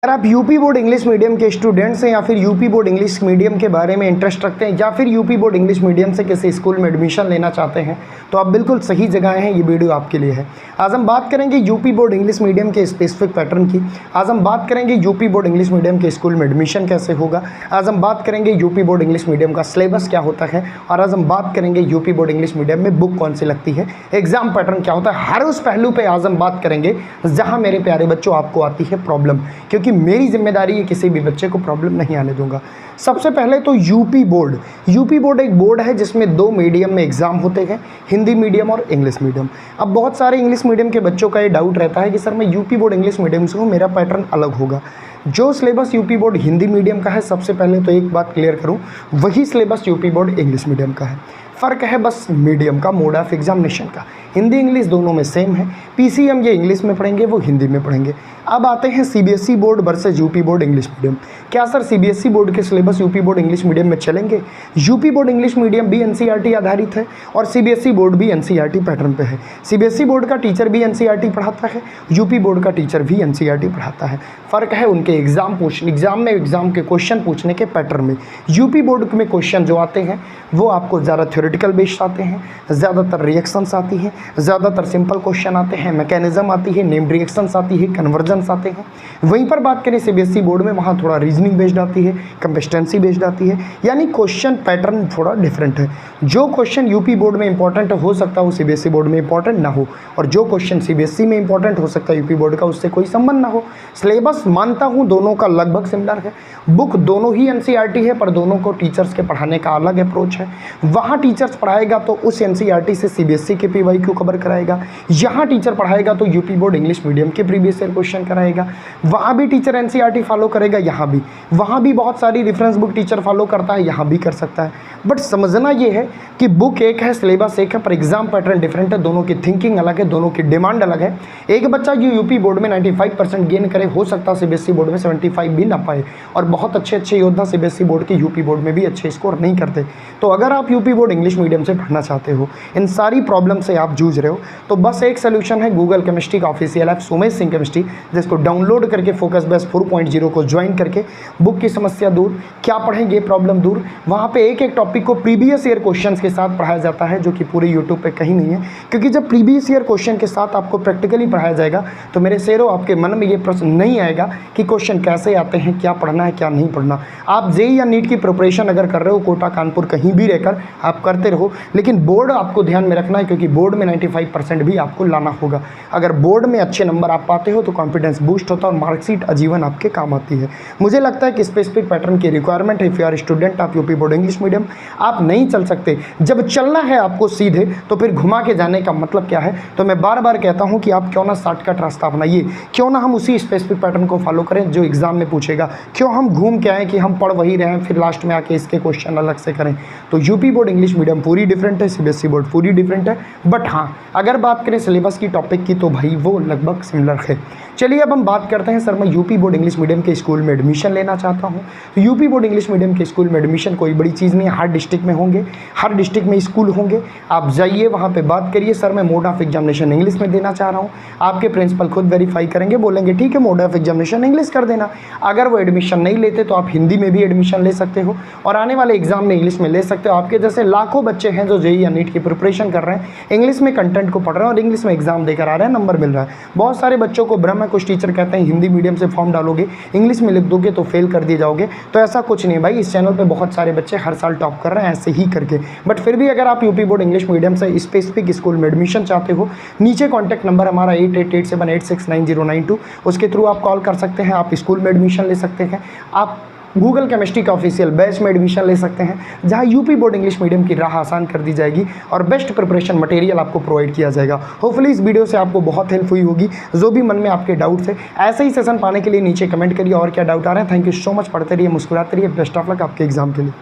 अगर आप UP board English medium के स्टूडेंट्स हैं या फिर यूपी बोर्ड इंग्लिश मीडियम के बारे में इंटरेस्ट रखते हैं या फिर यूपी बोर्ड इंग्लिश मीडियम से किसी स्कूल में एडमिशन लेना चाहते हैं तो आप बिल्कुल सही जगह हैं। ये वीडियो आपके लिए है। आज हम बात करेंगे यूपी बोर्ड इंग्लिश मीडियम के स्पेसिफिक पैटर्न की। आज हम बात करेंगे यूपी बोर्ड इंग्लिश मीडियम के स्कूल में एडमिशन कैसे होगा। आज हम बात करेंगे यूपी बोर्ड इंग्लिश मीडियम का सिलेबस क्या होता है और आज हम बात करेंगे यूपी बोर्ड इंग्लिश मीडियम में बुक कौन सी लगती है, एग्जाम पैटर्न क्या होता है। हर उस पहलू पर आज हम बात करेंगे जहाँ मेरे प्यारे बच्चों आपको आती है प्रॉब्लम, क्योंकि मेरी जिम्मेदारी ये किसी भी बच्चे को प्रॉब्लम नहीं आने दूंगा। सबसे पहले तो यूपी बोर्ड एक बोर्ड है जिसमें दो मीडियम में एग्जाम होते हैं, हिंदी मीडियम और इंग्लिश मीडियम। अब बहुत सारे इंग्लिश मीडियम के बच्चों का ये डाउट रहता है कि सर मैं यूपी बोर्ड इंग्लिश मीडियम से हूँ, मेरा पैटर्न अलग होगा। जो syllabus UP board Hindi medium का है, सबसे पहले तो एक बात क्लियर करूँ, वही syllabus UP board English medium का है। फ़र्क है बस मीडियम का, मोड ऑफ एग्जामिनेशन का। हिंदी इंग्लिश दोनों में सेम है। पीसीएम ये इंग्लिश में पढ़ेंगे, वो हिंदी में पढ़ेंगे। अब आते हैं CBSE board versus UP board English medium. क्या सर सीबीएसई बोर्ड के syllabus UP board English medium में चलेंगे? यूपी बोर्ड इंग्लिश मीडियम भी एनसीईआरटी आधारित है और सीबीएसई बोर्ड भी एनसीईआरटी पैटर्न पे है। सीबीएसई बोर्ड का टीचर भी एनसीईआरटी पढ़ाता है, यूपी बोर्ड का टीचर भी एनसीईआरटी पढ़ाता है। फ़र्क है उनके एग्जाम के क्वेश्चन पूछने के पैटर्न में। यूपी बोर्ड में क्वेश्चन जो आते हैं वो आपको ज़्यादा थ्योरेटिकल बेस्ड आते हैं, ज़्यादातर रिएक्शंस आती हैं, ज़्यादातर सिंपल क्वेश्चन आते हैं, मैकेनिज्म आती है, नेम्ड रिएक्शंस आती है, कन्वर्जन्स आते हैं। वहीं पर बात करें सीबीएसई बोर्ड में, वहाँ थोड़ा रीजनिंग बेस्ड आती है, कंसिस्टेंसी बेस्ड आती है, यानी क्वेश्चन पैटर्न थोड़ा डिफरेंट है। जो क्वेश्चन यूपी बोर्ड में इंपॉर्टेंट हो सकता है वो सीबीएसई बोर्ड में इंपॉर्टेंट ना हो, और जो क्वेश्चन सीबीएसई में इंपॉर्टेंट हो सकता है यूपी बोर्ड का, उससे कोई संबंध ना हो। सिलेबस मानता हूँ दोनों का लगभग सिमिलर है, बुक दोनों ही एनसीईआरटी है, पर दोनों को टीचर्स के पढ़ाने का अलग अप्रोच है। वहाँ टीचर्स पढ़ाएगा तो उस एनसीईआरटी से सीबीएसई के पीवाईक्यू कवर कराएगा, यहाँ टीचर पढ़ाएगा तो यूपी बोर्ड इंग्लिश मीडियम के प्रीवियस ईयर क्वेश्चन कराएगा। वहाँ भी टीचर एनसीईआरटी फॉलो करेगा, यहाँ भी। वहाँ भी बहुत सारी रेफरेंस बुक टीचर फॉलो करता है, यहाँ भी कर सकता है। बट समझना ये है कि बुक एक है, सिलेबस एक है, पर एग्जाम पैटर्न डिफरेंट है। दोनों की थिंकिंग अलग है, दोनों की डिमांड अलग है। एक बच्चा जो यूपी बोर्ड में 95% गेन करे, हो सकता है सीबीएसई बोर्ड में 75 भी ना पाए, और बहुत अच्छे योद्धा सीबीएसई बोर्ड के यूपी बोर्ड में भी अच्छे स्कोर नहीं करते। तो अगर आप यूपी बोर्ड इंग्लिश मीडियम से पढ़ना चाहते हो, इन सारी प्रॉब्लम से आप जूझ रहे हो, तो बस एक सोल्यूशन है, गूगल केमिस्ट्री का official app Somesh Singh chemistry, जिसको डाउनलोड करके फोकस बेस 4.0 को ज्वाइन करके बुक की समस्या दूर, क्या पढ़ेंगे प्रॉब्लम दूर। वहाँ पे एक टॉपिक को प्रीवियस ईयर क्वेश्चंस के साथ पढ़ाया जाता है, जो कि पूरे यूट्यूब पे कहीं नहीं है। क्योंकि जब प्रीवियस ईयर क्वेश्चन के साथ आपको प्रैक्टिकली पढ़ाया जाएगा तो मेरे शेरों आपके मन में ये प्रश्न नहीं आएगा कि क्वेश्चन कैसे आते हैं, क्या पढ़ना है, क्या नहीं पढ़ना। आप जेईई या नीट की प्रिपरेशन अगर कर रहे हो, कोटा कानपुर कहीं भी रहकर आप करते रहो, लेकिन बोर्ड आपको ध्यान में रखना है, क्योंकि बोर्ड में 95% भी आपको लाना होगा। अगर बोर्ड में अच्छे नंबर आप पाते हो तो कॉन्फिडेंस बूस्ट होता है और मार्कशीट आजीवन आपके काम आती है। मुझे लगता है कि स्पेसिफिक पैटर्न की रिक्वायरमेंट है। If you are student of UP board English medium, आप नहीं चल सकते। जब चलना है आपको सीधे, तो फिर घुमा के जाने का मतलब क्या है? तो मैं बार बार कहता हूं कि आप क्यों ना शॉर्टकट रास्ता अपनाइए, क्यों ना हम उसी स्पेसिफिक पैटर्न को फॉलो करें जो एग्जाम में पूछेगा, क्यों हम घूम के आए कि हम पढ़ वही रहे हैं फिर लास्ट में आके इसके क्वेश्चन अलग से करें। तो यूपी बोर्ड इंग्लिश मीडियम पूरी डिफरेंट है, सीबीएसई बोर्ड पूरी डिफरेंट है। बट हाँ, अगर बात करें सिलेबस की, टॉपिक की, तो भाई वो लगभग सिमिलर है। चलिए अब हम बात करते हैं, सर मैं यूपी बोर्ड इंग्लिश मीडियम के स्कूल में एडमिशन लेना चाहता हूँ। तो यूपी बोर्ड इंग्लिश मीडियम के स्कूल में एडमिशन कोई बड़ी चीज़ नहीं है। हर डिस्ट्रिक्ट में होंगे, हर डिस्ट्रिक्ट में स्कूल होंगे। आप जाइए वहाँ पे बात करिए, सर मैं मोड ऑफ एग्जामिनेशन इंग्लिश में देना चाह रहा हूँ। आपके प्रिंसिपल खुद वेरीफाई करेंगे, बोलेंगे ठीक है मोड ऑफ एग्जामिनेशन इंग्लिश कर देना। अगर वो एडमिशन नहीं लेते तो आप हिंदी में भी एडमिशन ले सकते हो और आने वाले एग्जाम में इंग्लिश में ले सकते हो। आपके जैसे लाखों बच्चे हैं जो जेईई या नीट की प्रिपरेशन कर रहे हैं, इंग्लिश में कंटेंट को पढ़ रहे हैं और इंग्लिश में एग्जाम देकर आ रहे हैं, नंबर मिल रहा है। बहुत सारे बच्चों को भ्रम है, कुछ टीचर कहते हैं हिंदी मीडियम से फॉर्म डालोगे, इंग्लिश में लिख दोगे तो फेल कर दिए जाओगे। तो ऐसा कुछ नहीं भाई, इस चैनल पे बहुत सारे बच्चे हर साल टॉप कर रहे हैं ऐसे ही करके। बट फिर भी अगर आप यूपी बोर्ड इंग्लिश मीडियम से स्पेसिफिक स्कूल में एडमिशन चाहते हो, नीचे कॉन्टैक्ट नंबर हमारा 8887869092, उसके थ्रू आप कॉल कर सकते हैं। आप स्कूल में एडमिशन ले सकते हैं, आप गूगल केमिस्ट्री का ऑफिशियल बैच में एडमिशन ले सकते हैं, जहां यूपी बोर्ड इंग्लिश मीडियम की राह आसान कर दी जाएगी और बेस्ट प्रिपरेशन मटेरियल आपको प्रोवाइड किया जाएगा। होपफुली इस वीडियो से आपको बहुत हेल्प हुई होगी। जो भी मन में आपके डाउट्स है, ऐसे ही सेशन पाने के लिए नीचे कमेंट करिए और क्या डाउट आ रहे हैं। Thank you so much. पढ़ते रहिए, मुस्कुराते रहिए। बेस्ट ऑफ लक आपके एग्जाम के लिए।